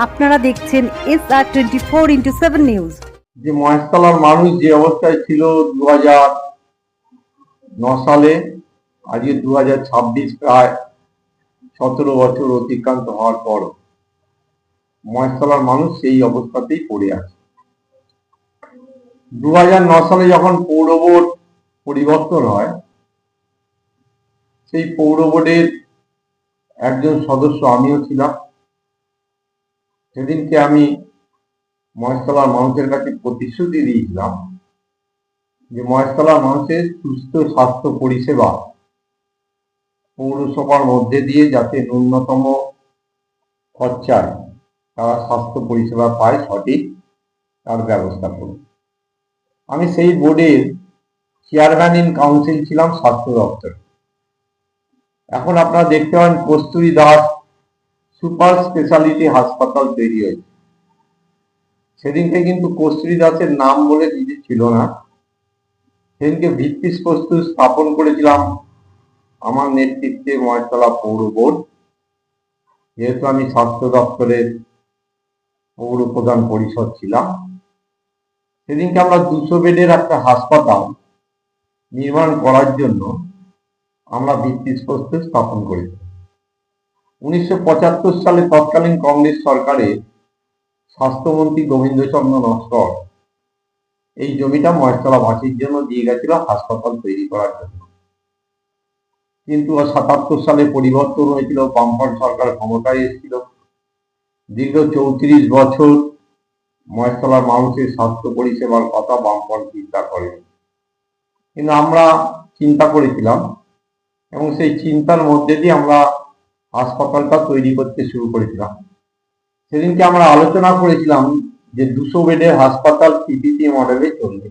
আপনারা দেখছেন SR24x7 news. যে মহেশতলার মানুষ যে অবস্থায় ছিল 2009 সালে, আজকে 2026 প্রায় 17 বছর অতিক্রান্ত হওয়ার পর মহেশতলার মানুষ সেই অবস্থাতেই পড়ে আছে। 2009 সালে যখন পৌর বোর্ড পরিবর্তন হয়, সেই পৌর বোর্ডের একজন সদস্য আমিও ছিলাম। সেদিনকে আমি মহেশতলার মানুষের কাছে প্রতিশ্রুতি দিয়েছিলাম যে মহেশতলার মানুষের সুস্থ স্বাস্থ্য পরিষেবা পৌরসভার মধ্যে দিয়ে যাতে ন্যূনতম খরচায় তারা স্বাস্থ্য পরিষেবা পায়, সঠিক তার ব্যবস্থা করুন। আমি সেই বোর্ডের চেয়ারম্যান ইন কাউন্সিল ছিলাম স্বাস্থ্য দপ্তর। এখন আপনারা দেখতে পান কস্তুরী দাস সুপার স্পেশালিটি হাসপাতাল তৈরি হয়েছে। সেদিনকে কিন্তু কস্তুরী দাসের নাম বলে কিছু ছিল না। সেদিনকে ভিত্তিপ্রস্তর স্থাপন করেছিলাম আমার নেতৃত্বে মহেশতলা পৌর বোর্ড। যেহেতু আমি স্বাস্থ্য দপ্তরের পৌর প্রধান পরিষদ ছিলাম, সেদিনকে আমরা 200 বেডের একটা হাসপাতাল নির্মাণ করার জন্য আমরা ভিত্তিপ্রস্তর স্থাপন করেছি। 1975 সালে তৎকালীন কংগ্রেস সরকারে স্বাস্থ্যমন্ত্রী গোবিন্দচন্দ্র নস্কর এই জমিটা মহেশতলাবাসীর জন্য দিয়ে গেছিল হাসপাতাল তৈরি করার জন্য। কিন্তু 77 সালে পরিবর্তন হয়েছিল, বামফ্রন্ট সরকার ক্ষমতায় এসেছিল। দীর্ঘ 34 বছর মহেশতলার মানুষের স্বাস্থ্য পরিষেবার কথা বামফ্রন্ট চিন্তা করেনি, কিন্তু আমরা চিন্তা করেছিলাম এবং সেই চিন্তার মধ্যে দিয়ে আমরা হাসপাতালটা তৈরি করতে শুরু করেছিলাম। সেদিনকে আমরা আলোচনা করেছিলাম যে 200 বেডের হাসপাতাল পিপিপি মডেলে চলবে,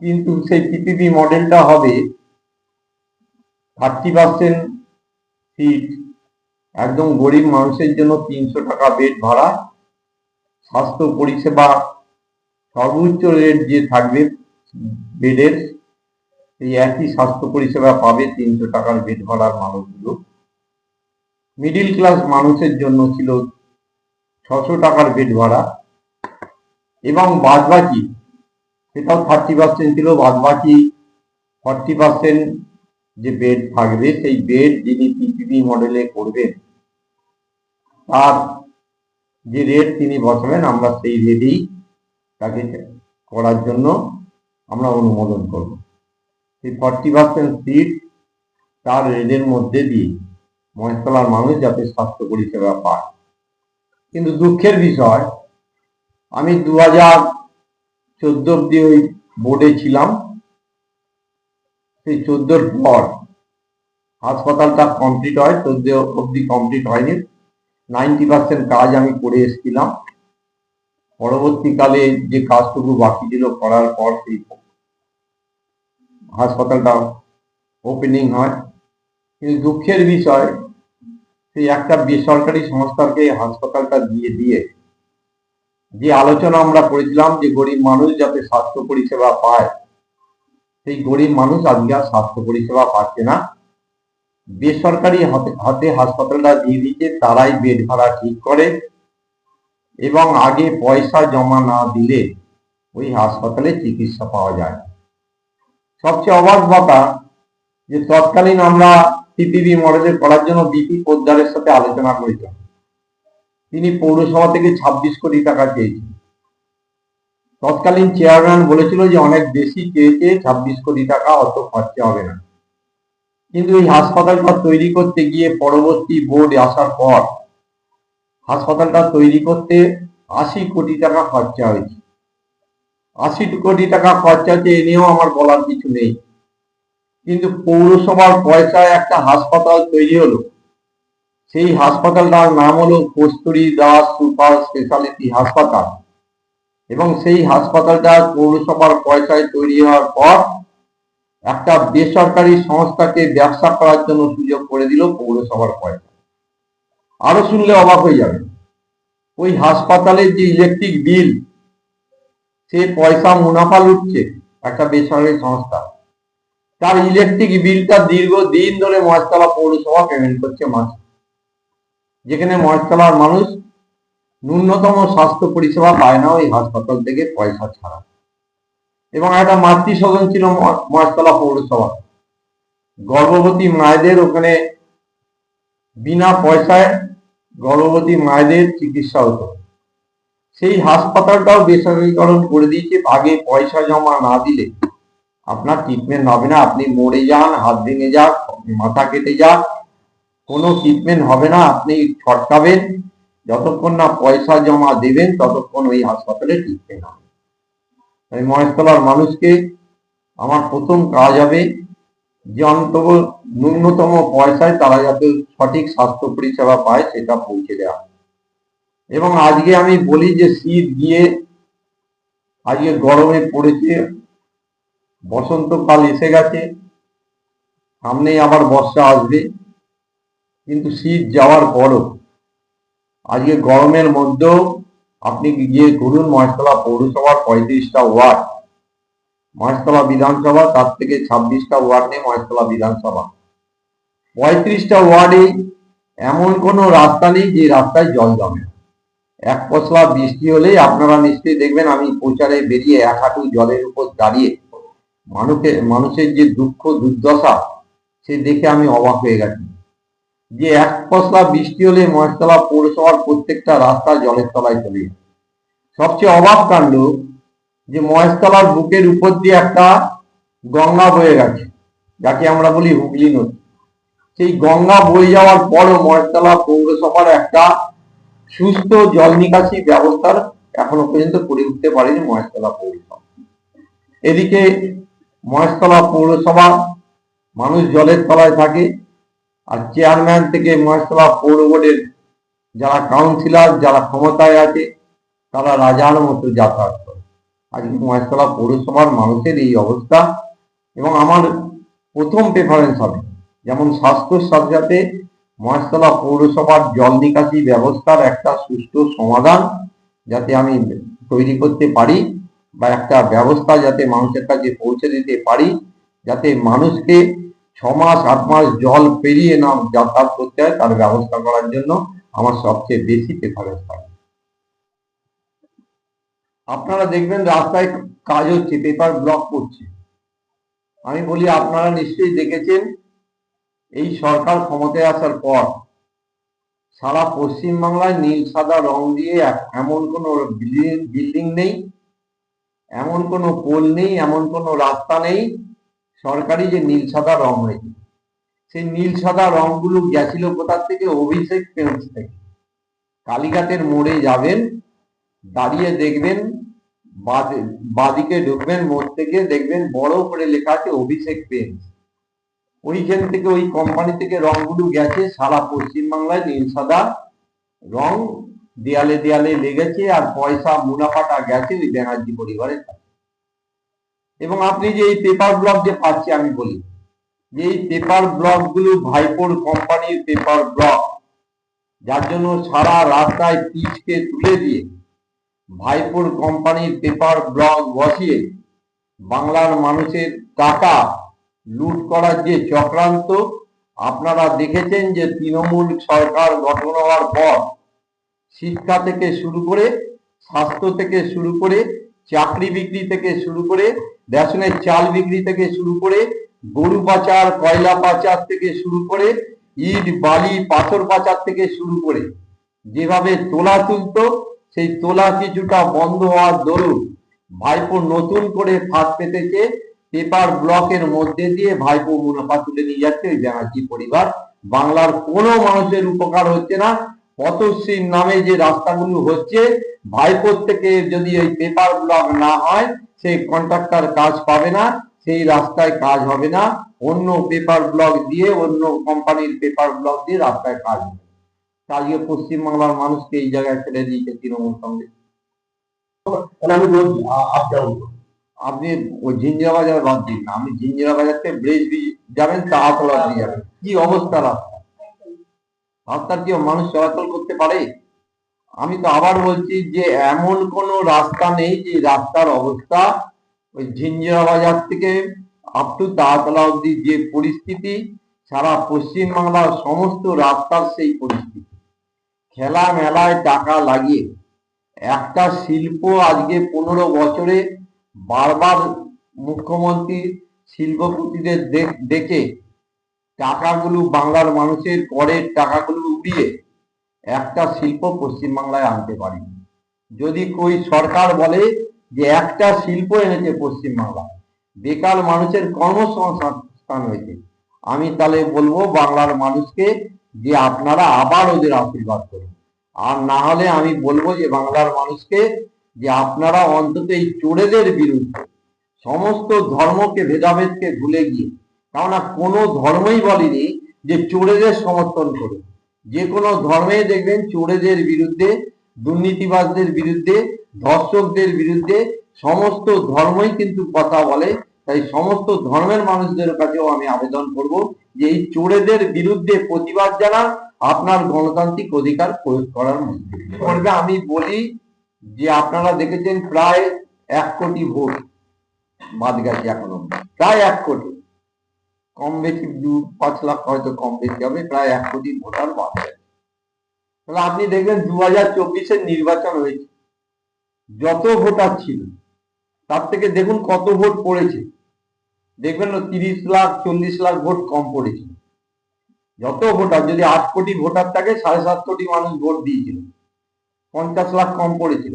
কিন্তু সেই পিপিপি মডেলটা হবে 30% সিট একদম গরিব মানুষের জন্য, 300 টাকা বেড ভাড়া, স্বাস্থ্য পরিষেবা সর্বোচ্চ রেট যে থাকবে বেডের, এই একই স্বাস্থ্য পরিষেবা পাবে 300 টাকার বেড ভাড়ার মানুষগুলো। মিডিল ক্লাস মানুষের জন্য ছিল 600 টাকার বেড ভাড়া, এবং বাদবাকি সেটাও 30% ছিল, বাদবাকি 40% যে বেড থাকবে সেই বেড যিনি পিপিপি মডেলে করবেন তার যে রেট তিনি বসাবেন, আমরা সেই রেটেই তাকে করার জন্য আমরা অনুমোদন করব। সেই 40% সিট তার রেটের মধ্যে দিয়ে মহেশতলার মানুষ যাতে স্বাস্থ্য পরিষেবা পায়। কিন্তু দুঃখের বিষয়, আমি 2014 অব্দি ওই বোর্ডে ছিলাম। সেই 14 পর হাসপাতালটা কমপ্লিট হয়, 14 অব্দি কমপ্লিট হয়নি। 90% কাজ আমি করে এসেছিলাম। পরবর্তীকালে যে কাজটুকু বাকি ছিল করার পর সেই হাসপাতালটা ওপেনিং হয়। কিন্তু দুঃখের বিষয়, সেই একটা বেসরকারি সংস্থাকে হাসপাতালটা দিয়ে যে আলোচনা আমরা করেছিলাম যে গরিব মানুষ যাতে স্বাস্থ্য পরিষেবা পায়, সেই গরিব মানুষ আজকে আর স্বাস্থ্য পরিষেবা পাচ্ছে না। বেসরকারি হাতে হাসপাতালটা দিয়ে দিচ্ছে, তারাই বেড ভাড়া ঠিক করে এবং আগে পয়সা জমা না দিলে ওই হাসপাতালে চিকিৎসা পাওয়া যায়। সবচেয়ে অবাক কথা যে তৎকালীন আমরা পিপিপি মডেলে করার জন্য বিপি পোদ্দারের সাথে আলোচনা করেছিলাম। তিনি পৌরসভা থেকে 26 কোটি টাকা চেয়েছেন। তৎকালীন চেয়ারম্যান বলেছিল যে অনেক বেশি চেয়েছে, 26 কোটি টাকা অত খরচা হবে না। কিন্তু এই হাসপাতালটা তৈরি করতে গিয়ে পরবর্তী বোর্ড আসার পর হাসপাতালটা তৈরি করতে 80 কোটি টাকা খরচা হয়েছে। 80 কোটি টাকা খরচা হচ্ছে, এ নিয়েও আমার বলার কিছু নেই। কিন্তু পৌরসভার পয়সায় একটা হাসপাতাল তৈরি হলো। সেই হাসপাতালটার নাম হলো কস্তুরী দাস সুপার স্পেশালিটি হাসপাতাল, এবং সেই হাসপাতালটা পৌরসভার পয়সায় তৈরি হওয়ার পর একটা বেসরকারি সংস্থাকে ব্যবসা করার জন্য সুযোগ করে দিল পৌরসভার পয়সা। আরো শুনলে অবাক হয়ে যাবে, ওই হাসপাতালের যে ইলেকট্রিক বিল, সে পয়সা মুনাফা লুটছে একটা বেসরকারি সংস্থা। তার ইলেকট্রিক বিলটা দীর্ঘদিন ধরে মহেশতলা পৌরসভা পেমেন্ট করছে মাসে। যেখানে মহেশতলার মানুষ ন্যূনতম স্বাস্থ্য পরিষেবা পায় না ওই হাসপাতাল থেকে পয়সা ছাড়া। এবং একটা মাতৃসদন ছিল মহেশতলা পৌরসভা, গর্ভবতী মায়েদের ওখানে বিনা পয়সায় গর্ভবতী মায়েদের চিকিৎসা হতো। সেই হাসপাতালটাও বেসরকারীকরণ করে দিয়েছে। আগে পয়সা জমা না দিলে আপনার ট্রিটমেন্ট হবে না। আপনি মরে যান, হাত ভেঙে যাক, মাথা কেটে যাক, কোনো ট্রিটমেন্ট হবে না। আপনি ছটকাবেন, যতক্ষণ না পয়সা জমা দেবেন ততক্ষণ ওই হাসপাতালে ট্রিটমেন্ট হবে। তাই মহেশতলার মানুষকে আমার প্রথম কাজ হবে যে অন্তত ন্যূনতম পয়সায় তারা যাতে সঠিক স্বাস্থ্য পরিষেবা পায় সেটা পৌঁছে দেওয়া। এবং আজকে আমি বলি যে শীত গিয়ে আজকে গরমে পড়েছে, বসন্তকাল এসে গেছে, সামনেই আবার বর্ষা আসবে, কিন্তু শীত যাওয়ার পরও আজকে গরমের মধ্যেও আপনি গিয়ে ঘুরুন মহেশতলা পৌরসভার 35টা ওয়ার্ড, মহেশতলা বিধানসভা, তার থেকে 26টা ওয়ার্ড নেই মহেশতলা বিধানসভা। 35টা ওয়ার্ডে এমন কোনো রাস্তা নেই যে রাস্তায় জল জমে। এক পশলা বৃষ্টি হলেই আপনারা নিশ্চয়ই দেখবেন, আমি প্রচারে বেরিয়ে এক হাঁটু জলের উপর দাঁড়িয়ে মানুষের যে দুঃখ দুর্দশা সে দেখে আমি অবাক হয়ে গেছি। যে এক পশলা বৃষ্টি হলে মহেশতলা পৌরসভার প্রত্যেকটা রাস্তা জলের তলায় চলে যায়। সবচেয়ে অবাক কাণ্ড যে মহেশতলার বুকের উপর দিয়ে একটা গঙ্গা বয়ে গেছে, যাকে আমরা বলি হুগলি নদী। সেই গঙ্গা বয়ে যাওয়ার পরও মহেশতলা পৌরসভার একটা সুস্থ জল নিকাশি ব্যবস্থার এখনো পর্যন্ত করে উঠতে পারেনি মহেশতলা পৌরসভা। এদিকে মহেশতলা পৌরসভা মানুষ জলের তলায় থাকে, আর চেয়ারম্যান থেকে মহেশতলা পৌর বোর্ডের যারা কাউন্সিলর, যারা ক্ষমতায় আছে, তারা রাজার মতো যাতায়াত করে। আজকে মহেশতলা পৌরসভার মানুষের এই অবস্থা। এবং আমার প্রথম প্রেফারেন্স হবে যেমন স্বাস্থ্যের সাথে সাথে মহেশতলা পৌরসভার জল নিকাশি ব্যবস্থার একটা সুষ্ঠু সমাধান যাতে আমি তৈরি করতে পারি, বা একটা ব্যবস্থা যাতে মানুষের কাছে পৌঁছে দিতে পারি, যাতে মানুষকে 6 মাস 8 মাস জল পেরিয়ে না যাতায়াত করতে হয়, তার ব্যবস্থা করার জন্য আমার সবচেয়ে বেশি প্রেফারেন্স থাকে। আপনারা দেখবেন রাস্তায় কাজ হচ্ছে, পেপার ব্লক করছে। আমি বলি আপনারা নিশ্চয়ই দেখেছেন এই সরকার ক্ষমতায় আসার পর সারা পশ্চিমবাংলায় নীল সাদা রং দিয়ে এমন কোনো বিল্ডিং নেই, এমন কোনো পোল নেই, এমন কোনো রাস্তা নেই সরকারি যে নীল সাদা রং হয়েছে। সেই নীল সাদা রংগুলো গেছিল কোথা থেকে? অভিষেক পেন্টস থেকে। কালীঘাটের মোড়ে যাবেন, দাঁড়িয়ে দেখবেন, বাদিকে ঢুকবেন, মোড় থেকে দেখবেন বড় করে লেখা আছে অভিষেক পেন্টস। ওইখান থেকে, ওই কোম্পানি থেকে রংগুলো গেছে সারা পশ্চিমবাংলায়। নীল সাদা রং দেয়ালে দেয়ালে লেগেছে, আর পয়সা মুনাফাটা গেছে ওই ব্যানার্জি পরিবারের কাছে। এবং আপনি যে এই পেপার ব্লক যে পাচ্ছে, আমি বলি যে এই পেপার ব্লক গুলো ভাইপোর কোম্পানির পেপার ব্লক, যার জন্য সারা রাস্তায় পিচকে তুলে দিয়ে ভাইপোর কোম্পানির পেপার ব্লক বসিয়ে বাংলার মানুষের টাকা লুট করার যে চক্রান্ত আপনারা দেখেছেন। যে তৃণমূল সরকার গঠন হওয়ার পর শিক্ষা থেকে শুরু করে, স্বাস্থ্য থেকে শুরু করে, চাকরি বিক্রি থেকে শুরু করে, রেশনের চাল বিক্রি থেকে শুরু করে, গরু পাচার, কয়লা পাচার থেকে শুরু করে, ইট বালি পাথর পাচার থেকে শুরু করে যেভাবে তোলা তুলতো, সেই তোলা কিছুটা বন্ধ হওয়ার দরুন ভাইপো নতুন করে ফাঁদ পেতেছে। পেপার ব্লকের মধ্যে দিয়ে ভাইপো মুনাফা তুলে নিয়ে যাচ্ছে ওই ব্যানার্জি পরিবার। বাংলার কোনো মানুষের উপকার হচ্ছে না। পথশ্রীর নামে যে রাস্তাগুলো হচ্ছে, ভাইপোর থেকে যদি ওই পেপার ব্লক না হয় সেই কন্ট্রাক্টর কাজ পাবে না, সেই রাস্তায় কাজ হবে না। অন্য পেপার ব্লক দিয়ে, অন্য কোম্পানির পেপার ব্লক দিয়ে রাস্তায় কাজ হবে। আজকে পশ্চিমবাংলার মানুষকে এই জায়গায় ফেলে দিয়েছে তৃণমূল কংগ্রেস। আমি বলছি আপনি ওই জিঞ্জিরা বাজার বাদ দিন না, আমি জিঞ্জিরা বাজার থেকে ব্রিজ যাবেন, তাড়াতলা দিয়ে যাবেন, কি অবস্থা রাস্তা, রাস্তার কি মানুষ চলাচল করতে পারে? আমি তো আবার বলছি যে এমন কোনো রাস্তা নেই যে রাস্তার অবস্থা ওই জিঞ্জিরা বাজার থেকে আপ টু তাড়াতলা অব্দি যে পরিস্থিতি, সারা পশ্চিমবাংলার সমস্ত রাস্তার সেই পরিস্থিতি। খেলা মেলায় টাকা লাগিয়ে একটা শিল্প আজকে 15 বছরে বারবার মুখ্যমন্ত্রী শিল্পপতিদের ডেকে টাকাগুলো বাংলার মানুষের করের টাকাগুলো উড়িয়ে একটা শিল্প পশ্চিমবাংলায় আনতে পারি। যদি কই সরকার বলে যে একটা শিল্প এনেছে পশ্চিমবাংলা, বেকার মানুষের কর্মসংস্থান হয়েছে, আমি তাহলে বলবো বাংলার মানুষকে যে আপনারা আবার ওদের আশীর্বাদ করুন। আর না হলে আমি বলবো যে বাংলার মানুষকে যে আপনারা অন্তত এই চোরেদের বিরুদ্ধে সমস্ত ধর্মকে ভেদাভেদকে ভুলে গিয়ে, কেননা কোনো ধর্মই বলেনি যে চোরেদের সমর্থন করুন। যে কোনো ধর্মে দেখবেন চোরেদের বিরুদ্ধে, দুর্নীতিবাজদের বিরুদ্ধে, ধর্ষকদের বিরুদ্ধে সমস্ত ধর্মই কিন্তু কথা বলে। তাই সমস্ত ধর্মের মানুষদের কাছেও আমি আবেদন করব যে এই চোরেদের বিরুদ্ধে প্রতিবাদ জানান, আপনার গণতান্ত্রিক অধিকার প্রয়োগ করার মধ্যে করবে। আমি বলি যে আপনারা দেখেছেন প্রায় 1 কোটি ভোট বাদ গেছে এখনো, প্রায় 1 কোটি, কম বেশি 2-5 লাখ হয়তো কম বেশি হবে, প্রায় 1 কোটি ভোটার বাদ গেছে। তাহলে আপনি দেখবেন 2024-এর নির্বাচন হয়েছে, যত ভোটার ছিল তার থেকে দেখুন কত ভোট পড়েছে। দেখবেন 30 লাখ 40 লাখ ভোট কম পড়েছিল। যত ভোটার, যদি 8 কোটি ভোটার থাকে 7.5 কোটি মানুষ ভোট দিয়েছিল, 50 লাখ কম পড়েছিল।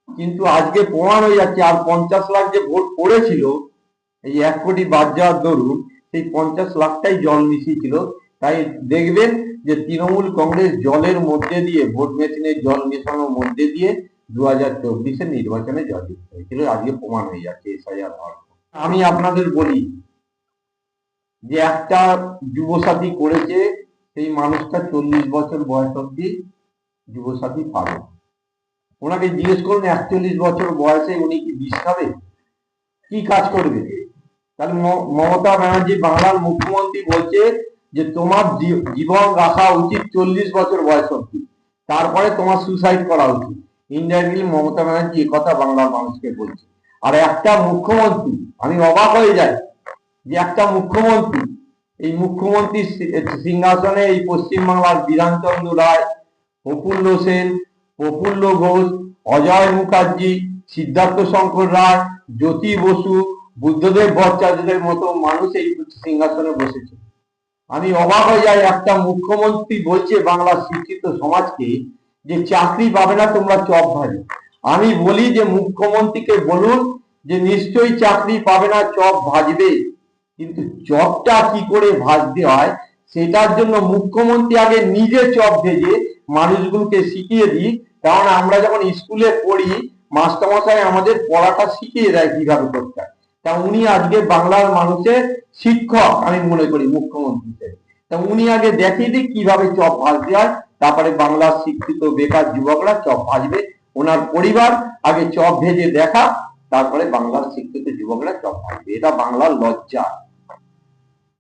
কিন্তু আজকে প্রমাণ হয়ে যাচ্ছে আর 50 লাখ যে ভোট পড়েছিল, এই 1 কোটি বাদ যাওয়ার দরুন সেই 50 লাখটাই জল মিশিয়েছিল। তাই দেখবেন যে তৃণমূল কংগ্রেস জলের মধ্যে দিয়ে, ভোট মেশিনের জল মেশানোর মধ্যে দিয়ে 2024-এর নির্বাচনে জয়যুক্ত হয়েছিল। আজকে প্রমাণ হয়ে যাচ্ছে এসআইআর হওয়ার। আমি আপনাদের বলি যে একটা যুবসাথী করেছে, সেই মানুষটা 40 বছর বয়স অব্দি যুবসাথী পাবে। ওনাকে জিজ্ঞেস করুন 41 বছর বয়সে উনি কি বিষ খাবে, কি কাজ করবে? তাহলে মমতা ব্যানার্জি বাংলার মুখ্যমন্ত্রী বলছে যে তোমার জীবন রাখা উচিত 40 বছর বয়স অব্দি, তারপরে তোমার সুসাইড করা উচিত। ইনডাইরেক্টলি মমতা ব্যানার্জি এ কথা বাংলার মানুষকে বলছে। আর একটা মুখ্যমন্ত্রী, আমি অবাক হয়ে যাই যে একটা মুখ্যমন্ত্রী, এই মুখ্যমন্ত্রী সিংহাসনে এই পশ্চিমবাংলার বিধানচন্দ্র রায়, প্রফুল্ল সেন, প্রফুল্ল ঘোষ, অজয় মুখার্জি, সিদ্ধার্থ শঙ্কর রায়, জ্যোতি বসু, বুদ্ধদেব ভট্টাচার্যের মতো মানুষ এই সিংহাসনে বসেছে। আমি অবাক হয়ে যাই, একটা মুখ্যমন্ত্রী বলছে বাংলার শিক্ষিত সমাজকে যে চাকরি পাবে না তোমরা চপ ভাজো। আমি বলি যে মুখ্যমন্ত্রীকে বলুন যে নিশ্চয়ই চাকরি পাবে না, চপ ভাজবে, কিন্তু চপটা কি করে ভাজতে হয় সেটার জন্য মুখ্যমন্ত্রী আগে নিজে চপ ভেজে মানুষগুলোকে শিখিয়ে দিই। কারণ আমরা যখন স্কুলে পড়ি, মাস্টারমশাই আমাদের পড়াটা শিখিয়ে দেয় কিভাবে করতে হয়। তা উনি আজকে বাংলার মানুষের শিক্ষক আমি মনে করি মুখ্যমন্ত্রী হিসেবে। তা উনি আগে দেখিয়ে দিই কিভাবে চপ ভাজতে হয়, তারপরে বাংলার শিক্ষিত বেকার যুবকরা চপ ভাজবে। ওনার পরিবার আগে চপ ভেজে দেখা, তারপরে বাংলার শিক্ষিত যুবকরা চপ ভাজবে। এটা বাংলার লজ্জা।